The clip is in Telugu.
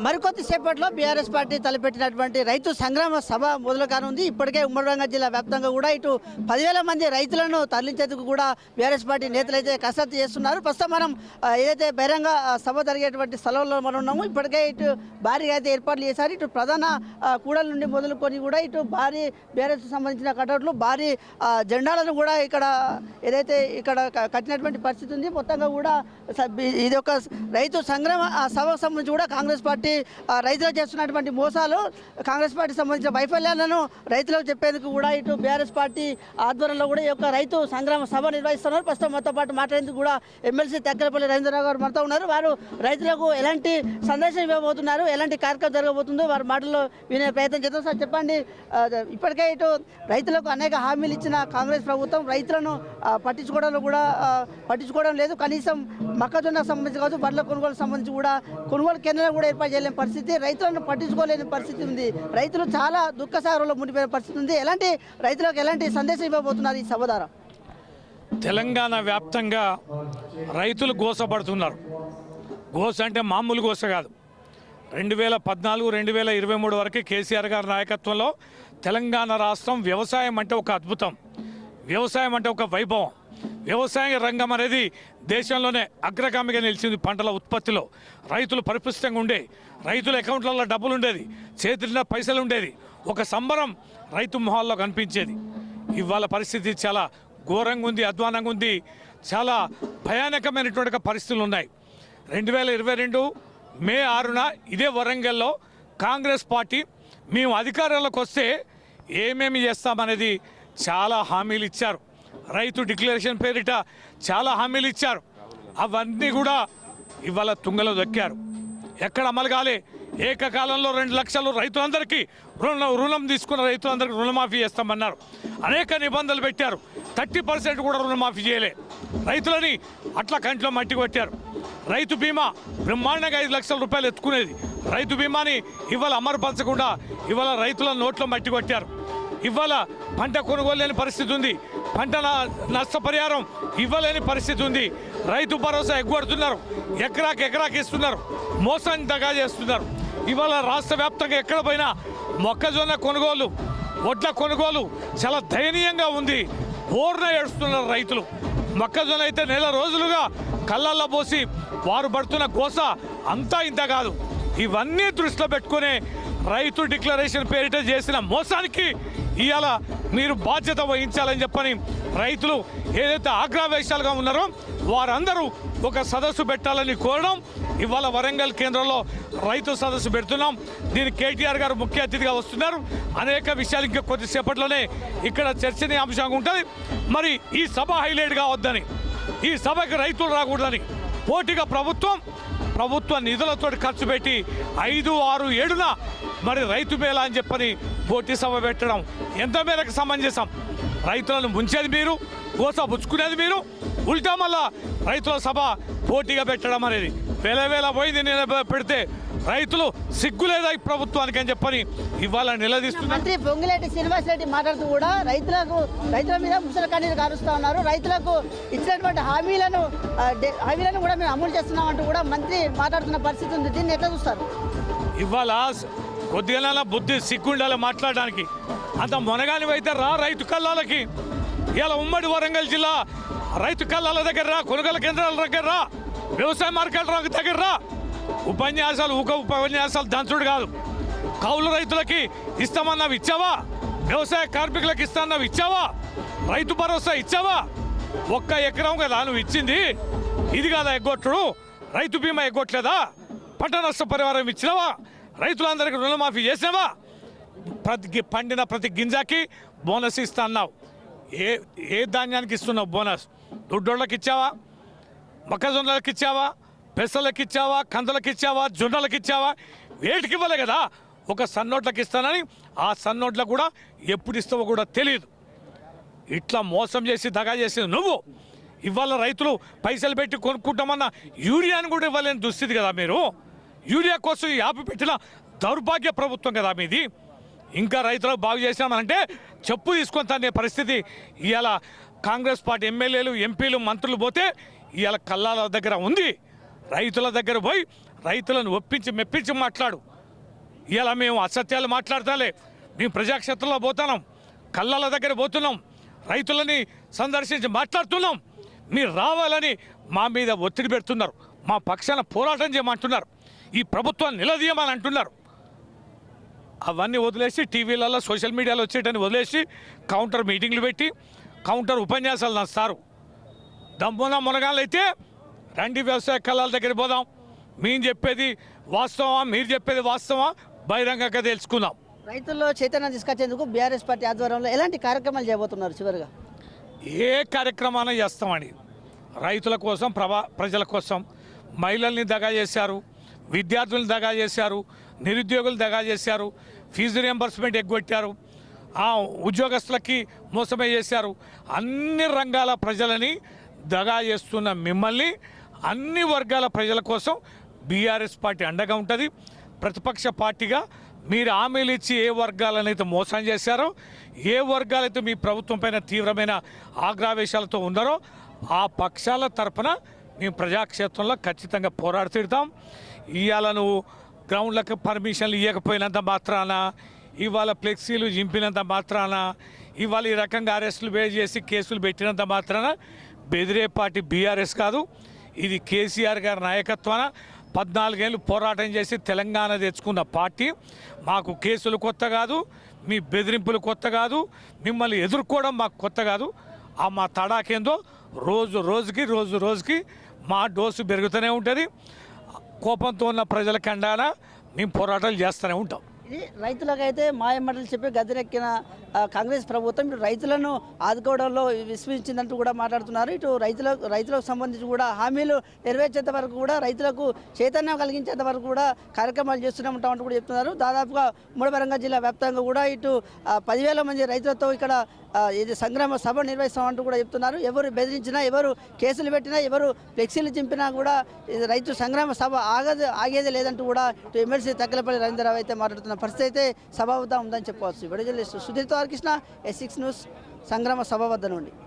మరికొద్ది సేపట్లో బీఆర్ఎస్ పార్టీ తలపెట్టినటువంటి రైతు సంగ్రామ సభ మొదలు కానుంది. ఇప్పటికే ఉమ్మడి రంగారెడ్డి జిల్లా వ్యాప్తంగా కూడా ఇటు 10,000 మంది రైతులను తరలించేందుకు కూడా బీఆర్ఎస్ పార్టీ నేతలు అయితే కసరత్తు చేస్తున్నారు. ప్రస్తుతం మనం ఏదైతే బహిరంగ సభ జరిగేటువంటి స్థలంలో మనం ఉన్నాము. ఇప్పటికే ఇటు భారీగా అయితే ఏర్పాట్లు చేశారు. ఇటు ప్రధాన కూడల నుండి మొదలుకొని కూడా ఇటు భారీ బీఆర్ఎస్ సంబంధించిన కటౌట్లు, భారీ జెండాలను కూడా ఇక్కడ ఏదైతే ఇక్కడ కట్టినటువంటి పరిస్థితి ఉంది. మొత్తంగా కూడా ఇది ఒక రైతు సంగ్రామ సభకు సంబంధించి కూడా కాంగ్రెస్ పార్టీ రైతులకు చేస్తున్నటువంటి మోసాలు, కాంగ్రెస్ పార్టీ సంబంధించిన వైఫల్యాలను రైతులకు చెప్పేందుకు కూడా ఇటు బీఆర్ఎస్ పార్టీ ఆధ్వర్యంలో కూడా ఈ యొక్క రైతు సంగ్రామ సభ నిర్వహిస్తున్నారు. ప్రస్తుతం మనతో పాటు మాట్లాడేందుకు కూడా ఎమ్మెల్సీ తెక్కలపల్లి రవీంద్రరావు గారు మనతో ఉన్నారు. వారు రైతులకు ఎలాంటి సందేశం ఇవ్వబోతున్నారు, ఎలాంటి కార్యక్రమం జరగబోతుందో వారి మాటల్లో వినే ప్రయత్నం చేద్దాం. సార్ చెప్పండి, ఇప్పటికే ఇటు రైతులకు అనేక హామీలు ఇచ్చిన కాంగ్రెస్ ప్రభుత్వం రైతులను పట్టించుకోవడం లేదు. కనీసం మొక్కజొన్నకు సంబంధించి కావచ్చు, వడ్ల కొనుగోలుకు సంబంధించి కూడా కొనుగోలు కేంద్రాలు కూడా ఏర్పాటు చేయలేని పరిస్థితి, రైతులను పట్టించుకోలేని పరిస్థితి ఉంది. రైతులు చాలా దుఃఖసాగరంలో మునిపోయిన పరిస్థితి ఉంది. రైతులకు ఎలాంటి సందేశం ఇవ్వబోతున్నారు ఈ సభ ద్వారా? తెలంగాణ వ్యాప్తంగా రైతులు గోసపడుతున్నారు. గోస అంటే మామూలు గోస కాదు. 2014, 2023 వరకు కేసీఆర్ గారి నాయకత్వంలో తెలంగాణ రాష్ట్రం వ్యవసాయం అంటే ఒక అద్భుతం, వ్యవసాయం అంటే ఒక వైభవం. వ్యవసాయ రంగం అనేది దేశంలోనే అగ్రగామిగా నిలిచింది. పంటల ఉత్పత్తిలో రైతులు పరిపుష్టంగా ఉండే, రైతుల అకౌంట్లలో డబ్బులు ఉండేది, చేతుల పైసలు ఉండేది, ఒక సంబరం రైతు మొహాల్లో కనిపించేది. ఇవాళ పరిస్థితి చాలా ఘోరంగా ఉంది, అధ్వానంగా ఉంది, చాలా భయానకమైనటువంటి పరిస్థితులు ఉన్నాయి. 2022 మే 6న ఇదే వరంగల్లో కాంగ్రెస్ పార్టీ మేము అధికారంలోకి వస్తే ఏమేమి చేస్తామనేది చాలా హామీలు ఇచ్చారు. రైతు డిక్లరేషన్ పేరిట చాలా హామీలు ఇచ్చారు. అవన్నీ కూడా ఇవాళ తుంగలో దొక్కారు. ఎక్కడ అమలు కాలే. ఏకకాలంలో 2 లక్షలు రైతులందరికీ రుణం తీసుకున్న రైతులందరికీ రుణమాఫీ చేస్తామన్నారు. అనేక నిబంధనలు పెట్టారు. 30% కూడా రుణమాఫీ చేయలే. రైతులని అట్లా కంట్లో మట్టి కొట్టారు. రైతు బీమా బ్రహ్మాండంగా 5 లక్షల రూపాయలు ఎత్తుకునేది. రైతు బీమాని ఇవాళ అమలుపరచకుండా ఇవాళ రైతుల నోట్లో మట్టి కొట్టారు. ఇవాళ పంట కొనుగోలు లేని పరిస్థితి ఉంది. పంట నష్టపరిహారం ఇవ్వలేని పరిస్థితి ఉంది. రైతు భరోసా ఎగ్గొడుతున్నారు. ఎకరాకి ఇస్తున్నారు. మోసాన్ని దగా చేస్తున్నారు. ఇవాళ రాష్ట్ర వ్యాప్తంగా ఎక్కడ పోయినా మొక్కజొన్న కొనుగోలు, వడ్ల కొనుగోలు చాలా దయనీయంగా ఉంది. ఓర్న ఏడుస్తున్నారు రైతులు. మొక్కజొన్న అయితే నెల రోజులుగా కళ్ళల్లో పోసి వారు పడుతున్న గోస అంతా ఇంత కాదు. ఇవన్నీ దృష్టిలో పెట్టుకునే రైతు డిక్లరేషన్ పేరిట చేసిన మోసానికి ఇవాళ మీరు బాధ్యత వహించాలని చెప్పని రైతులు ఏదైతే ఆగ్రహవేశాలుగా ఉన్నారో వారందరూ ఒక సదస్సు పెట్టాలని కోరడం. ఇవాళ వరంగల్ కేంద్రంలో రైతు సదస్సు పెడుతున్నాం. దీనికి కేటీఆర్ గారు ముఖ్య అతిథిగా వస్తున్నారు. అనేక విషయాలు ఇంకా కొద్దిసేపట్లోనే ఇక్కడ చర్చనీయాంశంగా ఉంటుంది. మరి ఈ సభ హైలైట్ కావద్దని, ఈ సభకి రైతులు రాకూడదని పోటీగా ప్రభుత్వ నిధులతో ఖర్చు పెట్టి 5, 6, 7న మరి రైతు మేళ అని చెప్పని పోటీ సభ పెట్టడం ఎంత మేరకు సమంజసం? రైతులను ముంచేది మీరు, గోస పుచ్చుకునేది మీరు, ఉల్టా మళ్ళా రైతుల సభ పోటీగా పెట్టడం అనేది వేల పోయింది. పెడితే రైతులు సిగ్గులేదా ఈ ప్రభుత్వానికి అని చెప్పని ఇవాళ నిలదీస్తున్నారు. మంత్రి పొంగిలేటి శ్రీనివాసరెడ్డి మాట్లాడుతూ కూడా రైతుల మీద ముసల కన్నీరు కారుస్తూ ఉన్నారు. రైతులకు ఇచ్చినటువంటి హామీలను కూడా మేము అమలు చేస్తున్నామంటూ కూడా మంత్రి మాట్లాడుతున్న పరిస్థితి ఉంది. దీన్ని ఎట్లా చూస్తారు? ఇవాళ కొద్దిగా బుద్ధి సిగ్గుండాలి మాట్లాడడానికి. అంత మొనగానివైతే రా రైతు కళ్ళాలకి. ఇలా ఉమ్మడి వరంగల్ జిల్లా రైతు కళ్ళాల దగ్గర రా, కొనుగోలు కేంద్రాల దగ్గర రా, వ్యవసాయ మార్కెట్ల దగ్గర రా. ఉపన్యాసాలు దంచుడు కాదు. కౌలు రైతులకి ఇస్తామన్నావు ఇచ్చావా? వ్యవసాయ కార్మికులకు ఇస్తామన్నావు ఇచ్చావా? రైతు భరోసా ఇచ్చావా? 1 ఎకరం కదా నువ్వు ఇచ్చింది. ఇది కదా ఎగ్గొట్టుడు. రైతు బీమా ఎగ్గొట్టలేదా? పంట నష్ట పరిహారం ఇచ్చినావా? రైతులందరికీ రుణమాఫీ చేసినావా? పండిన ప్రతి గింజకి బోనస్ ఇస్తా అన్నావు. ఏ ధాన్యానికి ఇస్తున్నావు బోనస్? దొడ్డోళ్ళకి ఇచ్చావా? మొక్కజొన్నలకు ఇచ్చావా? పెసలకు ఇచ్చావా? కందులకు ఇచ్చావా? జొన్నలకు ఇచ్చావా? వేటికి ఇవ్వలే కదా. ఒక సన్నోట్లకు ఇస్తానని ఆ సన్నోట్లకు కూడా ఎప్పుడు ఇస్తావో కూడా తెలియదు. ఇట్లా మోసం చేసి దగా చేసేది నువ్వు. ఇవాళ రైతులు పైసలు పెట్టి కొనుక్కుంటామన్న యూరియాను కూడా ఇవ్వలేని దుస్థితి కదా మీరు. యూరియా కోసం యాపి పెట్టిన దౌర్భాగ్య ప్రభుత్వం కదా మీది. ఇంకా రైతులకు బాగు చేసామంటే చెప్పు తీసుకొని తనే పరిస్థితి ఇవాళ కాంగ్రెస్ పార్టీ ఎమ్మెల్యేలు, ఎంపీలు, మంత్రులు పోతే ఇవాళ కళ్ళాల దగ్గర ఉంది. రైతుల దగ్గర పోయి రైతులను ఒప్పించి మెప్పించి మాట్లాడు. ఇలా మేము అసత్యాలు మాట్లాడతాలే, మేము ప్రజాక్షేత్రంలో పోతున్నాం, కళ్ళల దగ్గర పోతున్నాం, రైతులని సందర్శించి మాట్లాడుతున్నాం, మీరు రావాలని మా మీద ఒత్తిడి పెడుతున్నారు, మా పక్షాన పోరాటం చేయమంటున్నారు, ఈ ప్రభుత్వాన్ని నిలదీయమని అంటున్నారు. అవన్నీ వదిలేసి టీవీలలో సోషల్ మీడియాలో వచ్చేటని వదిలేసి కౌంటర్ మీటింగ్లు పెట్టి కౌంటర్ ఉపన్యాసాలు నస్తారు. దమ్మున మునగాళ్ళు అయితే రండి వ్యవసాయ కళాల దగ్గర పోదాం, మేము చెప్పేది వాస్తవమా మీరు చెప్పేది వాస్తవమా బహిరంగంగా తెలుసుకుందాం. రైతుల్లో చైతన్యం తీసుకొచ్చేందుకు బీఆర్ఎస్ పార్టీ ఆధ్వర్యంలో ఎలాంటి కార్యక్రమాలు చేయబోతున్నారు? చివరిగా ఏ కార్యక్రమాన్ని చేస్తామని రైతుల కోసం ప్రజల కోసం మహిళల్ని దగా చేశారు, విద్యార్థులను దగా చేశారు, నిరుద్యోగులు దగా చేశారు, ఫీజు రియంబర్స్మెంట్ ఎగ్గొట్టారు, ఉద్యోగస్తులకి మోసమే చేశారు. అన్ని రంగాల ప్రజలని దగా చేస్తున్న మిమ్మల్ని అన్ని వర్గాల ప్రజల కోసం బీఆర్ఎస్ పార్టీ అండగా ఉంటుంది. ప్రతిపక్ష పార్టీగా మీరు హామీలు ఇచ్చి ఏ వర్గాలనైతే మోసం చేశారో, ఏ వర్గాలైతే మీ ప్రభుత్వం పైన తీవ్రమైన ఆగ్రహవేశాలతో ఉన్నారో ఆ పక్షాల తరపున మేము ప్రజాక్షేత్రంలో ఖచ్చితంగా పోరాడి తీరుతాం. ఇవాళ నువ్వు గ్రౌండ్లకు పర్మిషన్లు ఇవ్వకపోయినంత మాత్రాన, ఇవాళ ఫ్లెక్సీలు చింపినంత మాత్రాన, ఇవాళ ఈ రకంగా అరెస్టులు వేడి చేసి కేసులు పెట్టినంత మాత్రాన బెదిరే పార్టీ బీఆర్ఎస్ కాదు. ఇది కేసీఆర్ గారి నాయకత్వాన 14 ఏళ్ళు పోరాటం చేసి తెలంగాణ తెచ్చుకున్న పార్టీ. మాకు కేసులు కొత్త కాదు, మీ బెదిరింపులు కొత్త కాదు, మిమ్మల్ని ఎదుర్కోవడం మాకు కొత్త కాదు. ఆ మా తడాకేందో రోజు రోజుకి మా డోసు పెరుగుతూనే ఉంటుంది. కోపంతో ఉన్న ప్రజలకి అండాన మేము పోరాటాలు చేస్తూనే ఉంటాం. ఇది రైతులకైతే మాయమాటలు చెప్పి గద్దెనెక్కిన కాంగ్రెస్ ప్రభుత్వం ఇటు రైతులను ఆదుకోవడంలో విస్మరించిందంటూ కూడా మాట్లాడుతున్నారు. ఇటు రైతులకు సంబంధించి కూడా హామీలు నెరవేర్చేంత వరకు కూడా రైతులకు చైతన్యం కలిగించేంత వరకు కూడా కార్యక్రమాలు చేస్తూనే ఉంటామంటూ కూడా చెప్తున్నారు. దాదాపుగా ఉమ్మడి వరంగల్ జిల్లా వ్యాప్తంగా కూడా ఇటు 10,000 మంది రైతులతో ఇక్కడ ఇది సంగ్రామ సభ నిర్వహిస్తామంటూ కూడా చెప్తున్నారు. ఎవరు బెదిరించినా, ఎవరు కేసులు పెట్టినా, ఎవరు ఫ్లెక్సీలు చింపినా కూడా ఇది రైతు సంగ్రామ సభ ఆగేది లేదంటూ కూడా ఇటు ఎమ్మెల్సీ తక్కలపల్లి రవీంద్రరావు అయితే మాట్లాడుతున్న పరిస్థితి అయితే సభ వద్ద ఉందని చెప్పవచ్చు. విడుదల సుధీర్ కృష్ణ, S6 న్యూస్, సంగ్రామ సభ వద్ద నుండి.